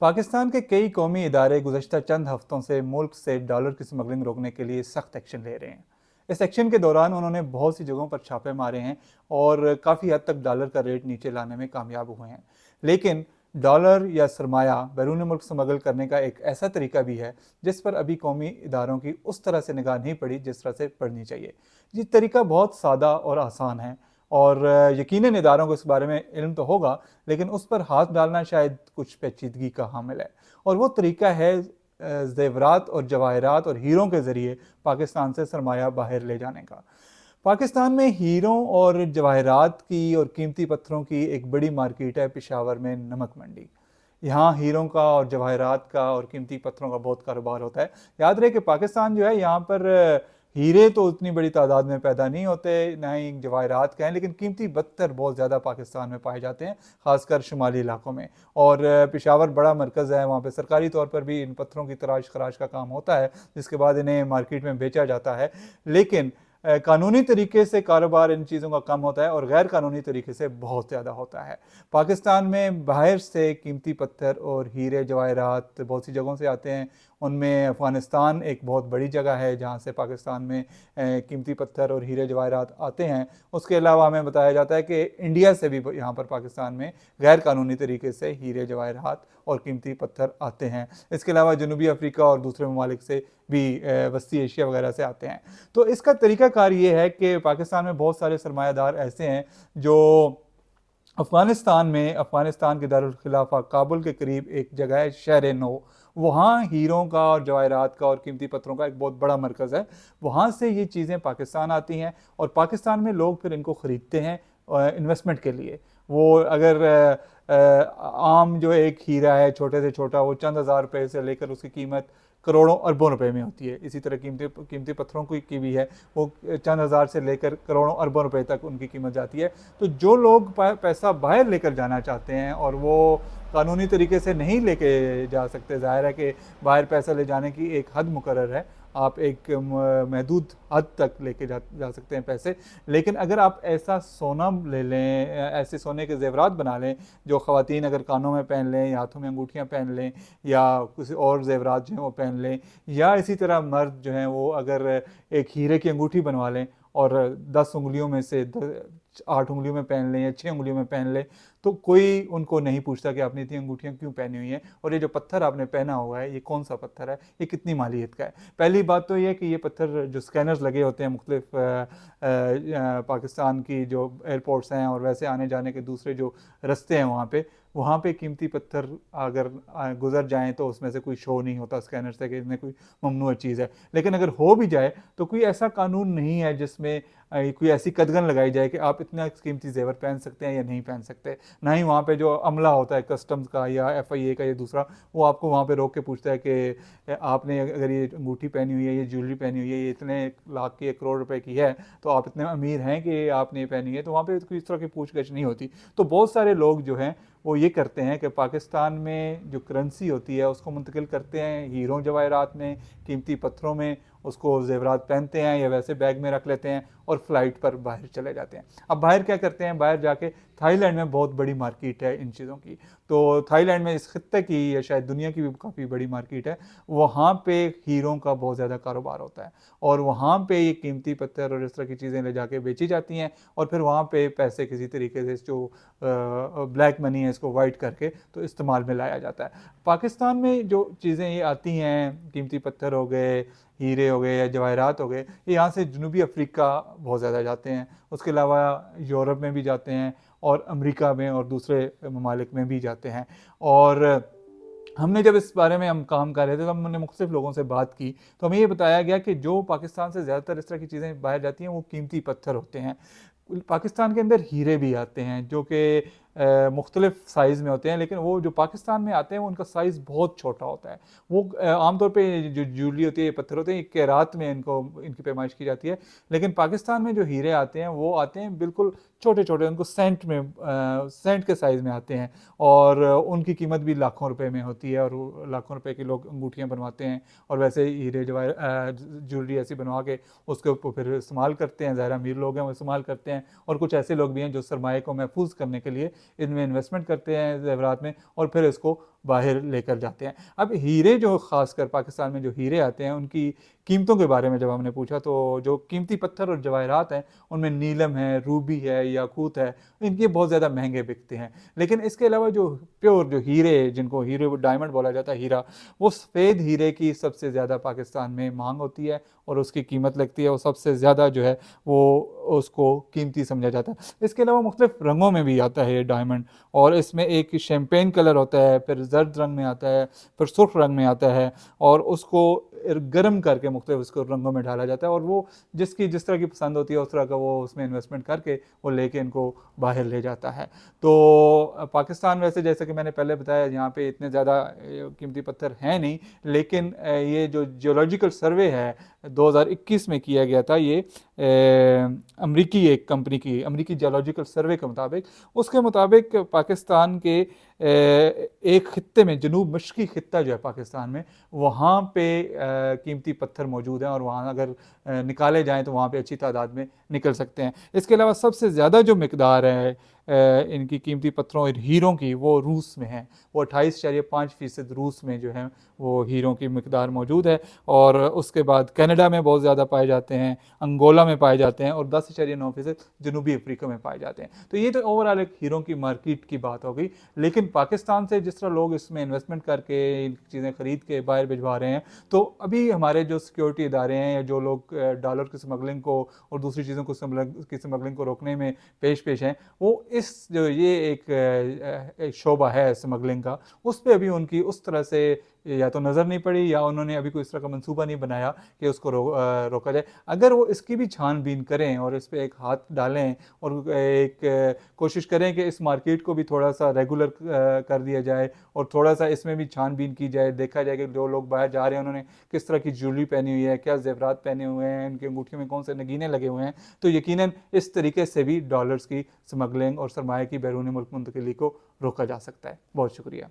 पाकिस्तान के कई कौमी इदारे गुज़श्ता चंद हफ्तों से मुल्क से डॉलर की स्मगलिंग रोकने के लिए सख्त एक्शन ले रहे हैं। इस एक्शन के दौरान उन्होंने बहुत सी जगहों पर छापे मारे हैं और काफ़ी हद तक डॉलर का रेट नीचे लाने में कामयाब हुए हैं। लेकिन डॉलर या सरमाया बैरून मुल्क स्मगल करने का एक ऐसा तरीका भी है जिस पर अभी कौमी इदारों की उस तरह से निगाह नहीं पड़ी जिस तरह से पड़नी चाहिए। ये तरीका बहुत सादा और आसान है और यकीनन इदारों को इस बारे में इल्म तो होगा, लेकिन उस पर हाथ डालना शायद कुछ पेचीदगी का हामिल है। और वो तरीका है जेवरात और जवाहरात और हीरों के ज़रिए पाकिस्तान से सरमाया बाहर ले जाने का। पाकिस्तान में हीरों और जवाहरात की और कीमती पत्थरों की एक बड़ी मार्केट है पेशावर में नमक मंडी। यहाँ हीरों का और जवाहरात का और कीमती पत्थरों का बहुत कारोबार होता है। याद रहे कि पाकिस्तान जो है यहाँ पर हीरे तो उतनी बड़ी तादाद में पैदा नहीं होते, ना ही जवाहरात के हैं, लेकिन कीमती पत्थर बहुत ज़्यादा पाकिस्तान में पाए जाते हैं, ख़ासकर शुमाली इलाकों में। और पेशावर बड़ा मरकज़ है, वहाँ पे सरकारी तौर पर भी इन पत्थरों की तराश खराश का काम होता है, जिसके बाद इन्हें मार्केट में बेचा जाता है। लेकिन कानूनी तरीके से कारोबार इन चीज़ों का कम होता है और गैर कानूनी तरीके से बहुत ज़्यादा होता है। पाकिस्तान में बाहर से कीमती पत्थर और हीरे जवाहरात बहुत सी जगहों से आते हैं। उनमें अफ़गानिस्तान एक बहुत बड़ी जगह है जहाँ से पाकिस्तान में कीमती पत्थर और हीरे जवाहरात आते हैं। उसके अलावा हमें बताया जाता है कि इंडिया से भी यहाँ पर पाकिस्तान में गैर कानूनी तरीके से हीरे जवाहरात और कीमती पत्थर आते हैं। इसके अलावा जनूबी अफ्रीका और दूसरे ममालिक से भी वस्ती एशिया वगैरह से आते हैं। तो इसका तरीक़ाकार ये है कि पाकिस्तान में बहुत सारे सरमायादार ऐसे हैं जो अफ़गानिस्तान के दारुल खिलाफा काबुल के करीब एक जगह है शहर नो, वहाँ हीरों का और जवाहरात का और कीमती पत्थरों का एक बहुत बड़ा मरकज़ है। वहाँ से ये चीज़ें पाकिस्तान आती हैं और पाकिस्तान में लोग फिर इनको ख़रीदते हैं इन्वेस्टमेंट के लिए। वो अगर आम जो एक हीरा है छोटे से छोटा, वो चंद हज़ार रुपये से लेकर उसकी कीमत करोड़ों अरबों रुपए में होती है। इसी तरह कीमती पत्थरों की भी है, वो चंद हज़ार से लेकर करोड़ों अरबों रुपए तक उनकी कीमत जाती है। तो जो लोग पैसा बाहर लेकर जाना चाहते हैं और वो कानूनी तरीके से नहीं लेके जा सकते, ज़ाहिर है कि बाहर पैसा ले जाने की एक हद मुकर्रर है, आप एक महदूद हद तक लेके जा सकते हैं पैसे। लेकिन अगर आप ऐसा सोना ले लें, ऐसे सोने के जेवरात बना लें जो ख़वातीन अगर कानों में पहन लें या हाथों में अंगूठियाँ पहन लें या किसी और जेवरात जो हैं वो पहन लें, या इसी तरह मर्द जो हैं वो अगर एक हीरे की अंगूठी बनवा लें और 10 उंगलियों में से 8 उंगलियों में पहन लें या 6 उंगलियों में पहन लें, तो कोई उनको नहीं पूछता कि आपने इतनी अंगूठियाँ क्यों पहनी हुई हैं और ये जो पत्थर आपने पहना हुआ है ये कौन सा पत्थर है, ये कितनी मालियत का है। पहली बात तो ये कि ये पत्थर जो स्कैनर्स लगे होते हैं मुख्तलिफ पाकिस्तान की जो एयरपोर्ट्स हैं और वैसे आने जाने के दूसरे जो रास्ते हैं वहाँ पे कीमती पत्थर अगर गुजर जाएं तो उसमें से कोई शो नहीं होता स्कैनर से कि इसमें कोई ममनूअ चीज़ है। लेकिन अगर हो भी जाए तो कोई ऐसा कानून नहीं है जिसमें कोई ऐसी कदगन लगाई जाए कि आप इतना कीमती जेवर पहन सकते हैं या नहीं पहन सकते। ना ही वहाँ पे जो अमला होता है कस्टम्स का या FIA का या दूसरा, वो आपको वहाँ पे रोक के पूछता है कि आपने अगर ये अंगूठी पहनी हुई है, ये ज्वेलरी पहनी हुई है, ये इतने लाख की 1 करोड़ रुपए की है, तो आप इतने अमीर हैं कि आपने ये पहनी है, तो वहाँ पे कोई इस तरह की पूछगछ नहीं होती। तो बहुत सारे लोग जो हैं वो ये करते हैं कि पाकिस्तान में जो करेंसी होती है उसको मुंतकिल करते हैं हीरों जवाहरात में, कीमती पत्थरों में, उसको जेवरात पहनते हैं या वैसे बैग में रख लेते हैं और फ्लाइट पर बाहर चले जाते हैं। अब बाहर क्या करते हैं, बाहर जाके थाईलैंड में बहुत बड़ी मार्केट है इन चीज़ों की, तो थाईलैंड में इस खित्ते की या शायद दुनिया की भी काफ़ी बड़ी मार्केट है, वहाँ पे हीरों का बहुत ज़्यादा कारोबार होता है और वहाँ पे ये कीमती पत्थर और इस तरह की चीज़ें ले जाके बेची जाती हैं और फिर वहाँ पे पैसे किसी तरीके से जो ब्लैक मनी है इसको वाइट करके तो इस्तेमाल में लाया जाता है। पाकिस्तान में जो चीज़ें ये आती हैं, कीमती पत्थर हो गए, हीरे हो गए या जवाहरात हो गए, ये यहाँ से जनूबी अफ्रीका बहुत ज़्यादा जाते हैं। उसके अलावा यूरोप में भी जाते हैं और अमेरिका में और दूसरे ममालिक में भी जाते हैं। और हमने जब इस बारे में हम काम कर रहे थे तो हमने मुख्तलिफ लोगों से बात की, तो हमें ये बताया गया कि जो पाकिस्तान से ज़्यादातर इस तरह की चीज़ें बाहर जाती हैं वो कीमती पत्थर होते हैं। पाकिस्तान के अंदर हीरे भी आते हैं जो कि मुख्तलिफ साइज़ में होते हैं, लेकिन वो जो पाकिस्तान में आते हैं उनका साइज़ बहुत छोटा होता है। वो आमतौर पे जो ज्वेलरी होती है, ये पत्थर होते हैं, ये कैरात में इनकी पैमाइश की जाती है। लेकिन पाकिस्तान में जो हीरे आते हैं वो आते हैं बिल्कुल छोटे छोटे, उनको सेंट के साइज़ में आते हैं और उनकी कीमत भी लाखों रुपए में होती है और लाखों रुपए की लोग अंगूठियाँ बनवाते हैं और वैसे हीरे ज्वेलरी ऐसी बनवा के उसके ऊपर फिर इस्तेमाल करते हैं। ज़ाहिर अमीर लोग हैं वो इस्तेमाल करते हैं और कुछ ऐसे लोग भी हैं जो सरमाए को महफूज करने के लिए इनमें इन्वेस्टमेंट करते हैं ज़ेवरात में और फिर इसको बाहर लेकर जाते हैं। अब हीरे जो ख़ासकर पाकिस्तान में जो हीरे आते हैं उनकी कीमतों के बारे में जब हमने पूछा तो जो कीमती पत्थर और जवाहरात हैं उनमें नीलम है, रूबी है, याकूत है, इनके बहुत ज़्यादा महंगे बिकते हैं। लेकिन इसके अलावा जो प्योर जो हीरे, जिनको हीरे डायमंड बोला जाता है, हीरा, वो सफ़ेद हीरे की सबसे ज़्यादा पाकिस्तान में मांग होती है और उसकी कीमत लगती है, और सबसे ज़्यादा जो है वो उसको कीमती समझा जाता है। इसके अलावा मुख्तलिफ रंगों में भी आता है ये डायमंड, और इसमें एक शैम्पेन कलर होता है, फिर जर्द रंग में आता है, फिर सुर्ख रंग में आता है, और उसको गर्म करके मुख्तलिफ उसको रंगों में डाला जाता है, और वो जिसकी जिस तरह की पसंद होती है उस तरह का वो उसमें इन्वेस्टमेंट करके वो लेके इनको बाहर ले जाता है। तो पाकिस्तान वैसे जैसे कि मैंने पहले बताया यहाँ पे इतने ज़्यादा कीमती पत्थर हैं नहीं, लेकिन ये जो जियोलॉजिकल सर्वे है 2021 में किया गया था, ये अमरीकी एक कंपनी की अमरीकी जियोलॉजिकल सर्वे के मुताबिक, उसके मुताबिक पाकिस्तान के एक खित्ते में, जनूब मशरक़ी खित्ता जो है पाकिस्तान में, वहाँ पे कीमती पत्थर मौजूद हैं, और वहाँ अगर निकाले जाएँ तो वहाँ पे अच्छी तादाद में निकल सकते हैं। इसके अलावा सबसे ज़्यादा जो मिकदार है इनकी कीमती पत्थरों और हीरों की, वो रूस में है। वो 28.5% रूस में जो है वो हीरों की मिकदार मौजूद है, और उसके बाद कनाडा में बहुत ज़्यादा पाए जाते हैं, अंगोला में पाए जाते हैं, और 10.9% जनूबी अफ्रीका में पाए जाते हैं। तो ये तो ओवरऑल एक हीरों की मार्केट की बात हो गई। लेकिन पाकिस्तान से जिस तरह लोग इसमें इन्वेस्टमेंट करके इन चीज़ें ख़रीद के बाहर भिजवा रहे हैं, तो अभी हमारे जो सिक्योरिटी इदारे हैं या जो लोग डॉलर की स्मगलिंग को और दूसरी चीज़ों को स्मगलिंग को रोकने में पेश है, वो इस जो ये एक शोबा है स्मगलिंग का, उस पर अभी उनकी उस तरह से या तो नज़र नहीं पड़ी, या उन्होंने अभी कोई इस तरह का मंसूबा नहीं बनाया कि उसको रोका जाए। अगर वो इसकी भी छानबीन करें और इस पर एक हाथ डालें और एक कोशिश करें कि इस मार्केट को भी थोड़ा सा रेगुलर कर दिया जाए, और थोड़ा सा इसमें भी छानबीन की जाए, देखा जाए कि जो लोग बाहर जा रहे हैं उन्होंने किस तरह की ज्वेलरी पहनी हुई है, क्या जेवरात पहने हुए हैं, उनकी अंगूठियों में कौन से नगीने लगे हुए हैं, तो यकीनन इस तरीके से भी डॉलर्स की स्मगलिंग और सरमाए की बैरूनी मुल्क मुंतकिली को रोका जा सकता है। बहुत शुक्रिया।